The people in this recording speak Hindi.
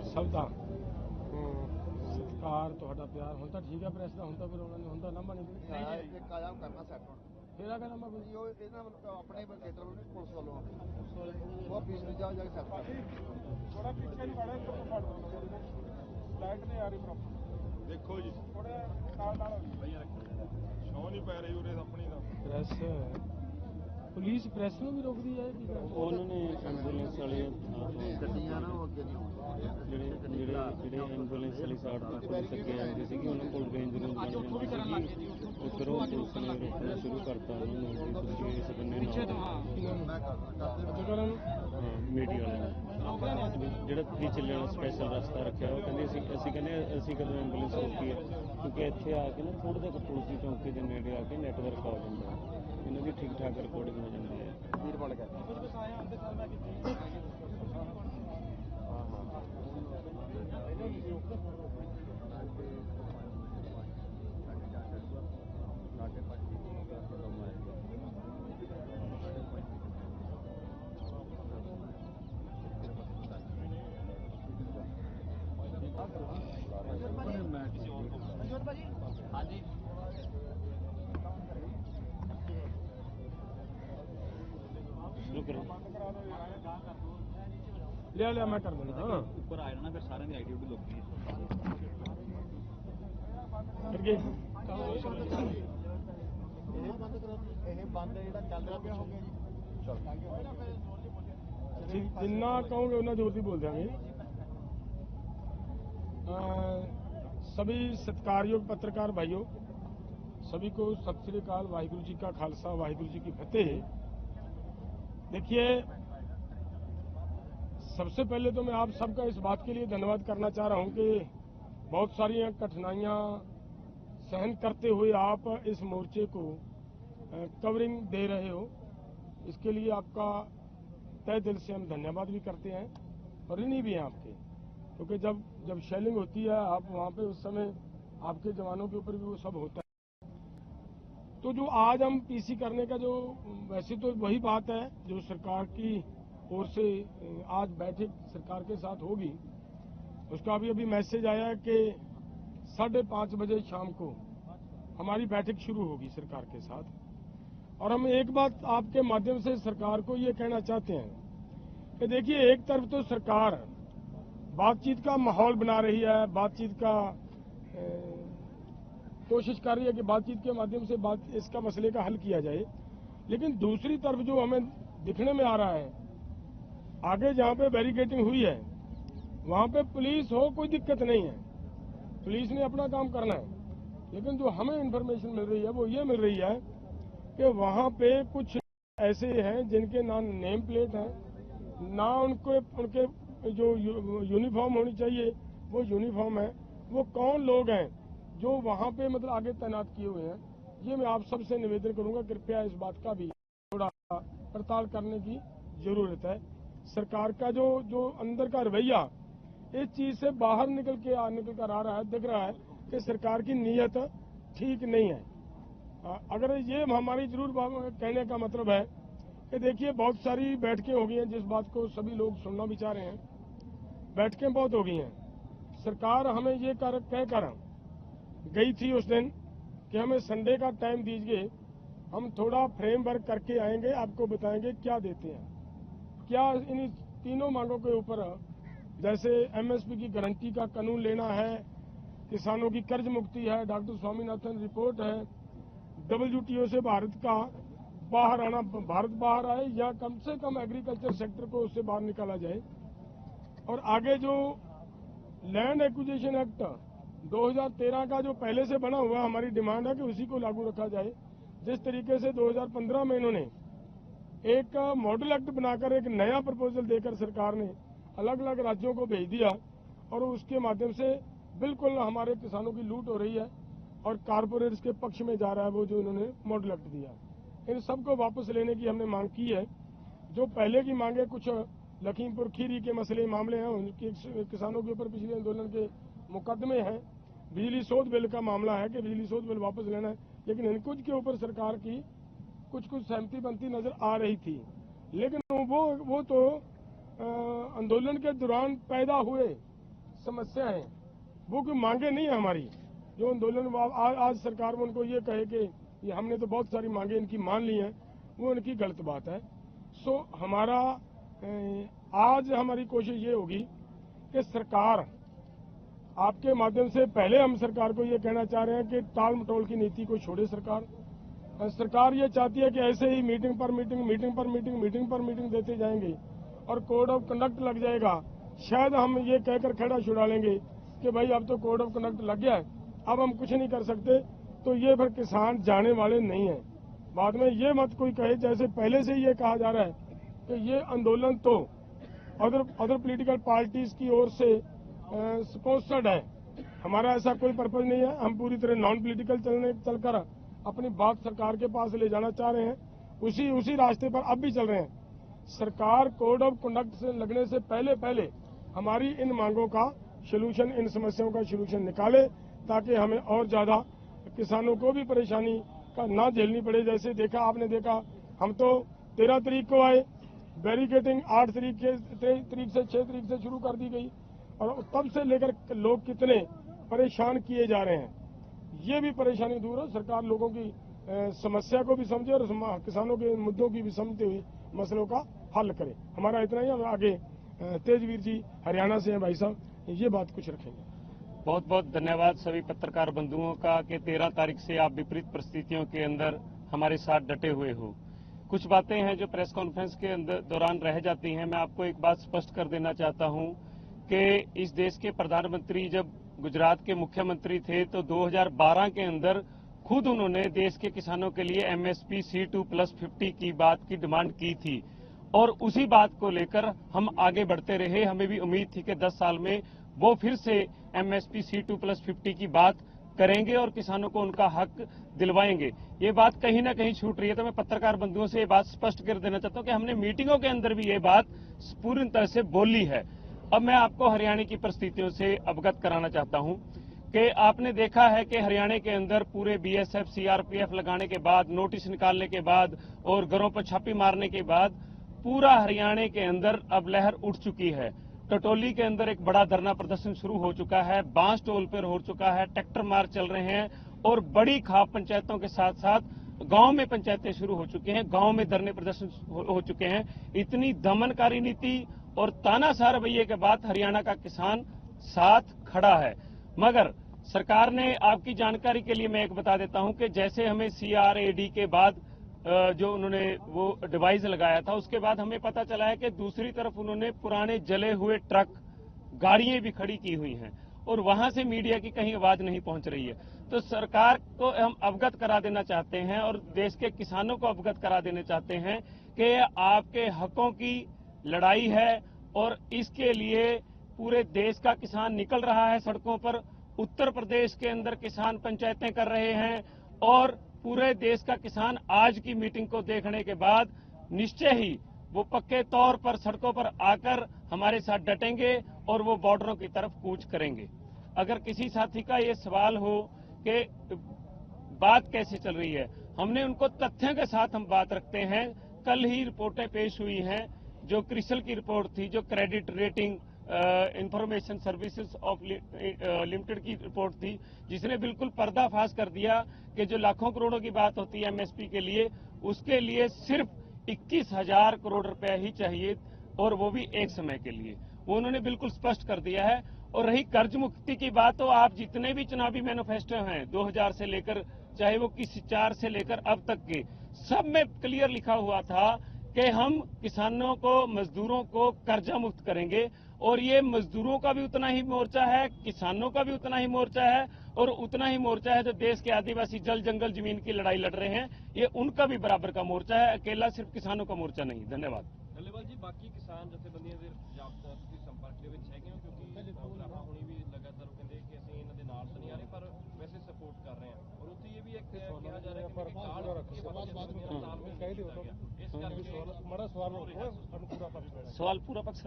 ਸਭ ਦਾ ਸਤਿਕਾਰ ਤੁਹਾਡਾ ਪਿਆਰ ਹੁਣ ਤਾਂ ਠੀਕ ਹੈ ਪ੍ਰੈਸ ਦਾ ਹੁਣ ਤਾਂ ਫਿਰ ਉਹਨਾਂ ਨੇ ਹੁਣ ਤਾਂ ਲਾਂਭਾ ਨਹੀਂ ਕੋਈ ਇੱਕ ਆਇਆ ਕਰਨਾ ਸੈੱਟ ਹੁਣ ਫੇਰ ਆ ਕਹਿੰਦਾ ਮੈਂ ਜੀ ਉਹ ਇਹਨਾਂ ਆਪਣੇ ਖੇਤਰ ਵੱਲੋਂ ਪੁਲਿਸ ਵੱਲੋਂ ਉਹ ਪੀਸ ਦੂਜਾ ਜਾ ਕੇ ਸੈੱਟ ਕਰ ਥੋੜਾ ਪਿੱਛੇ ਨੂੰ ਖੜਾ ਇੱਕ ਫੜ ਲਓ ਲਾਈਟ ਨਹੀਂ ਆ ਰਹੀ ਪ੍ਰੋਪਰ ਦੇਖੋ ਜੀ ਥੋੜਾ ਨਾਲ ਸ਼ੌ ਨਹੀਂ ਪੈ ਰਹੀ ਉਰੇ ਆਪਣੀ ਦਾ ਪ੍ਰੈਸ ਪੁਲਿਸ ਪ੍ਰੈਸ ਨੂੰ ਵੀ ਰੋਕਦੀ ਹੈ ਕੀ ਕਰਦੇ ਉਹਨਾਂ ਨੇ ਐਂਬੂਲੈਂਸ ਵਾਲੇ ਗੱਡੀਆਂ ਨਾ ਉਹ ਅੱਗੇ ਨਹੀਂ ਆਉਂਦੀਆਂ ਜਿਹੜੇ ਐਂਬੂਲੈਂਸ ਵਾਲੀ ਸਾਈਡ ਤੋਂ ਪੁਲਿਸ ਅੱਗੇ ਆਉਂਦੀ ਸੀਗੀ ਉਹਨਾਂ ਕੋਲ ਰੇਂਜ ਰੂਮ ਬਣ ਜਾਂਦੀ ਸੀਗੀ ਉਹ ਫਿਰ ਉਹ ਪੁਲਿਸ ਨੇ ਰੋਕਣਾ ਸ਼ੁਰੂ ਕਰਤਾ ਉਹਨਾਂ ਨੂੰ ਵੀ ਤੁਸੀਂ ਇਸ ਬੰਨੇ ਨਾਲ ਮੀਡੀਆ ਵਾਲਿਆਂ ਨੇ ਜਿਹੜਾ 3 ਚੱਲਣ ਵਾਲਾ ਸਪੈਸ਼ਲ ਰਸਤਾ ਰੱਖਿਆ ਉਹ ਕਹਿੰਦੇ ਅਸੀਂ ਕਹਿੰਦੇ ਅਸੀਂ ਕਦੋਂ ਐਂਬੂਲੈਂਸ ਰੋਕੀ ਹੈ ਕਿਉਂਕਿ ਇੱਥੇ ਆ ਕੇ ਨਾ ਥੋੜ੍ਹਾ ਜਿਹਾ ਪੁਲਿਸ ਦੀ ਚੌਂਕੀ ਦੇ ਨੇੜੇ ਆ ਕੇ ਨੈਟਵਰਕ ਆ ਜਾਂਦਾ ਇਹਨਾਂ ਦੀ ਠੀਕ ਠਾਕ ਰਿਕਾਰਡਿੰਗ ਹੋ ਜਾਂਦੀ ਹੈ ਵੀਰ ਬਣ ਗਿਆ ਲਿਆ ਮੈਂ ਕਰ ਦਿੰਦਾ ਹਾਂ ਉੱਪਰ ਆ ਜਾਣਾ ਫਿਰ ਸਾਰਿਆਂ ਦੀ ਆਈਡੀ ਵੀ ਲੱਗੀ ਇਹ ਬੰਦ ਜਿਹੜਾ ਚੱਲ ਰਿਹਾ ਪਿਆ ਹੋ ਗਿਆ ਜੀ जिन्ना कहोगे उतना जोर से बोल देंगे। सभी सत्कारयोग पत्रकार भाइयों सभी को सत श्री अकाल, वाहिगुरु जी का खालसा, वाहिगुरु जी की फतेह। देखिए, सबसे पहले तो मैं आप सबका इस बात के लिए धन्यवाद करना चाह रहा हूं कि बहुत सारी कठिनाइयां सहन करते हुए आप इस मोर्चे को कवरिंग दे रहे हो। इसके लिए आपका तय दिल से हम धन्यवाद भी करते हैं और ऋणी भी हैं आपके, क्योंकि जब शेलिंग होती है आप वहां पे उस समय आपके जवानों के ऊपर भी वो सब होता है। तो जो आज हम पीसी करने का जो वैसे तो वही बात है जो सरकार की ओर से आज बैठक सरकार के साथ होगी, उसका अभी मैसेज आया है कि 5:30 बजे शाम को हमारी बैठक शुरू होगी सरकार के साथ। और हम एक बात आपके माध्यम से सरकार को ये कहना चाहते हैं कि देखिए, एक तरफ तो सरकार बातचीत का माहौल बना रही है, बातचीत का कोशिश कर रही है कि बातचीत के माध्यम से इसका मसले का हल किया जाए, लेकिन दूसरी तरफ जो हमें दिखने में आ रहा है, आगे जहां पे बैरिकेडिंग हुई है वहां पे पुलिस हो कोई दिक्कत नहीं है, पुलिस ने अपना काम करना है, लेकिन जो हमें इन्फॉर्मेशन मिल रही है वो ये मिल रही है कि वहां पे कुछ ऐसे हैं जिनके ना नेम प्लेट है, ना उनके जो यूनिफॉर्म होनी चाहिए वो यूनिफॉर्म है। वो कौन लोग हैं जो वहां पे मतलब आगे तैनात किए हुए हैं, ये मैं आप सबसे निवेदन करूंगा, कृपया इस बात का भी थोड़ा पड़ताल करने की जरूरत है। सरकार का जो अंदर का रवैया इस चीज से बाहर निकल कर आ रहा है, दिख रहा है कि सरकार की नीयत ठीक नहीं है। अगर ये हमारी जरूर कहने का मतलब है कि देखिए, बहुत सारी बैठकें हो गई हैं, जिस बात को सभी लोग सुनना भी चाह रहे हैं, बैठकें बहुत हो गई हैं। सरकार हमें ये कहकर गई थी उस दिन कि हमें संडे का टाइम दीजिए, हम थोड़ा फ्रेमवर्क करके आएंगे, आपको बताएंगे क्या देते हैं, क्या इन तीनों मांगों के ऊपर, जैसे एमएसपी की गारंटी का कानून लेना है, किसानों की कर्ज मुक्ति है, डॉक्टर स्वामीनाथन रिपोर्ट है, WTO से भारत का बाहर आना, भारत बाहर आए या कम से कम एग्रीकल्चर सेक्टर को उससे बाहर निकाला जाए, और आगे जो लैंड एक्विजिशन एक्ट 2013 का जो पहले से बना हुआ हमारी डिमांड है कि उसी को लागू रखा जाए। जिस तरीके से 2015 में इन्होंने एक मॉडल एक्ट बनाकर एक नया प्रपोजल देकर सरकार ने अलग अलग राज्यों को भेज दिया, और उसके माध्यम से बिल्कुल हमारे किसानों की लूट हो रही है और कारपोरेट्स के पक्ष में जा रहा है वो जो इन्होंने मॉडल एक्ट दिया। इन सबको वापस लेने की हमने मांग की है। जो पहले की मांगे, कुछ लखीमपुर खीरी के मसले मामले हैं, उनके किसानों के ऊपर पिछले आंदोलन के मुकदमे हैं, बिजली शोध बिल का मामला है कि बिजली शोध बिल वापस लेना है, लेकिन इन कुछ के ऊपर सरकार की कुछ सहमति बनती नजर आ रही थी, लेकिन वो तो आंदोलन के दौरान पैदा हुए समस्या है, वो कोई मांगे नहीं है हमारी। जो आंदोलन आज सरकार में उनको ये कहे कि ये हमने तो बहुत सारी मांगे इनकी मान ली हैं, वो उनकी गलत बात है। सो हमारा आज हमारी कोशिश ये होगी कि सरकार आपके माध्यम से पहले हम सरकार को ये कहना चाह रहे हैं कि टाल मटोल की नीति को छोड़े सरकार ये चाहती है कि ऐसे ही मीटिंग पर मीटिंग देते जाएंगे और कोड ऑफ कंडक्ट लग जाएगा। शायद हम ये कहकर खड़ा छुड़ा लेंगे कि भाई अब तो कोड ऑफ कंडक्ट लग गया है, अब हम कुछ नहीं कर सकते, तो ये फिर किसान जाने वाले नहीं है। बाद में ये मत कोई कहे, जैसे पहले से ये कहा जा रहा है कि ये आंदोलन तो अदर पॉलिटिकल पार्टीज की ओर से स्पॉन्सर्ड है। हमारा ऐसा कोई पर्पज नहीं है। हम पूरी तरह नॉन पॉलिटिकल चलकर अपनी बात सरकार के पास ले जाना चाह रहे हैं। उसी रास्ते पर अब भी चल रहे हैं। सरकार कोड ऑफ कंडक्ट से लगने से पहले हमारी इन मांगों का सलूशन, इन समस्याओं का सलूशन निकाले, ताकि हमें और ज्यादा किसानों को भी परेशानी का ना झेलनी पड़े। जैसे आपने देखा, हम तो 13 तारीख को आए, बैरिकेटिंग 8 तारीख से 6 तारीख से शुरू कर दी गई, और तब से लेकर लोग कितने परेशान किए जा रहे हैं। ये भी परेशानी दूर हो, सरकार लोगों की समस्या को भी समझे और किसानों के मुद्दों की भी समझते हुए मसलों का हल करे। हमारा इतना ही। आगे तेजवीर जी हरियाणा से हैं भाई साहब, ये बात कुछ रखेंगे। बहुत बहुत धन्यवाद सभी पत्रकार बंधुओं का कि 13 तारीख से आप विपरीत परिस्थितियों के अंदर हमारे साथ डटे हुए हो। कुछ बातें हैं जो प्रेस कॉन्फ्रेंस के अंदर दौरान रह जाती हैं। मैं आपको एक बात स्पष्ट कर देना चाहता हूं कि इस देश के प्रधानमंत्री जब गुजरात के मुख्यमंत्री थे तो 2012 के अंदर खुद उन्होंने देश के किसानों के लिए MSP C2+50 की बात की डिमांड की थी, और उसी बात को लेकर हम आगे बढ़ते रहे। हमें भी उम्मीद थी कि 10 साल में वो फिर से MSP C2+50 की बात करेंगे और किसानों को उनका हक दिलवाएंगे। ये बात कहीं ना कहीं छूट रही है, तो मैं पत्रकार बंधुओं से ये बात स्पष्ट कर देना चाहता हूं कि हमने मीटिंगों के अंदर भी ये बात पूरी तरह से बोली है। अब मैं आपको हरियाणा की परिस्थितियों से अवगत कराना चाहता हूं कि आपने देखा है कि हरियाणा के अंदर पूरे BSF CRPF लगाने के बाद, नोटिस निकालने के बाद और घरों पर छापी मारने के बाद पूरा हरियाणा के अंदर अब लहर उठ चुकी है। टटोली के अंदर एक बड़ा धरना प्रदर्शन शुरू हो चुका है, बांस टोल पर हो चुका है, ट्रैक्टर मार्च चल रहे हैं, और बड़ी खाप पंचायतों के साथ साथ गांव में पंचायतें शुरू हो चुकी हैं, गांव में धरने प्रदर्शन हो चुके हैं। इतनी दमनकारी नीति और तानाशाह रवैये के बाद हरियाणा का किसान साथ खड़ा है। मगर सरकार ने, आपकी जानकारी के लिए मैं एक बता देता हूं कि जैसे हमें CRAD के बाद जो उन्होंने वो डिवाइस लगाया था, उसके बाद हमें पता चला है कि दूसरी तरफ उन्होंने पुराने जले हुए ट्रक, गाड़ियां भी खड़ी की हुई हैं, और वहां से मीडिया की कहीं आवाज नहीं पहुंच रही है। तो सरकार को हम अवगत करा देना चाहते हैं और देश के किसानों को अवगत करा देना चाहते हैं कि आपके हकों की लड़ाई है, और इसके लिए पूरे देश का किसान निकल रहा है सड़कों पर। उत्तर प्रदेश के अंदर किसान पंचायतें कर रहे हैं, और पूरे देश का किसान आज की मीटिंग को देखने के बाद निश्चय ही वो पक्के तौर पर सड़कों पर आकर हमारे साथ डटेंगे और वो बॉर्डरों की तरफ कूच करेंगे। अगर किसी साथी का ये सवाल हो कि बात कैसे चल रही है, हमने उनको तथ्यों के साथ हम बात रखते हैं। कल ही रिपोर्टें पेश हुई हैं, जो क्रिसल की रिपोर्ट थी, जो credit rating information services of limited की रिपोर्ट थी, जिसने बिल्कुल पर्दाफाश कर दिया कि जो लाखों करोड़ों की बात होती है MSP के लिए, उसके लिए सिर्फ 21,000 करोड़ रुपए ही चाहिए, और वो भी एक समय के लिए। वो उन्होंने बिल्कुल स्पष्ट कर दिया है। और रही कर्ज मुक्ति की बात, तो आप जितने भी चुनावी मैनिफेस्टो हैं 2000 से लेकर, चाहे वो किसी 4 से लेकर अब तक के, सब में क्लियर लिखा हुआ था कि हम किसानों को, मजदूरों को कर्जा मुक्त करेंगे। और ये मजदूरों का भी उतना ही मोर्चा है, किसानों का भी उतना ही मोर्चा है, और उतना ही मोर्चा है जो देश के आदिवासी जल जंगल जमीन की लड़ाई लड़ रहे हैं, ये उनका भी बराबर का मोर्चा है, अकेला सिर्फ किसानों का मोर्चा नहीं। धन्यवाद। ਡੱਲੇਵਾਲ ਜੀ, ਬਾਕੀ ਕਿਸਾਨ ਜਥੇਬੰਦੀਆਂ ਦੇ ਤੁਸੀਂ ਸੰਪਰਕ ਦੇ ਵਿੱਚ ਹੈਗੇ ਹੋ, ਕਿਉਂਕਿ ਭਰਾ ਹੁਣੀ ਵੀ ਲਗਾਤਾਰ ਕਹਿੰਦੇ ਕਿ ਅਸੀਂ ਇਹਨਾਂ ਦੇ ਨਾਲ ਤਾਂ ਨਹੀਂ ਆ ਰਹੇ, ਪਰ ਵੈਸੇ ਸਪੋਰਟ ਕਰ ਰਹੇ ਹਾਂ। ਔਰ ਉੱਥੇ ਇਹ ਵੀ ਇੱਕ ਕਿਹਾ ਜਾ ਰਿਹਾ ਕਿ ਕਾਲ ਇਸ ਕਰਕੇ सवाल पूरा पक्ष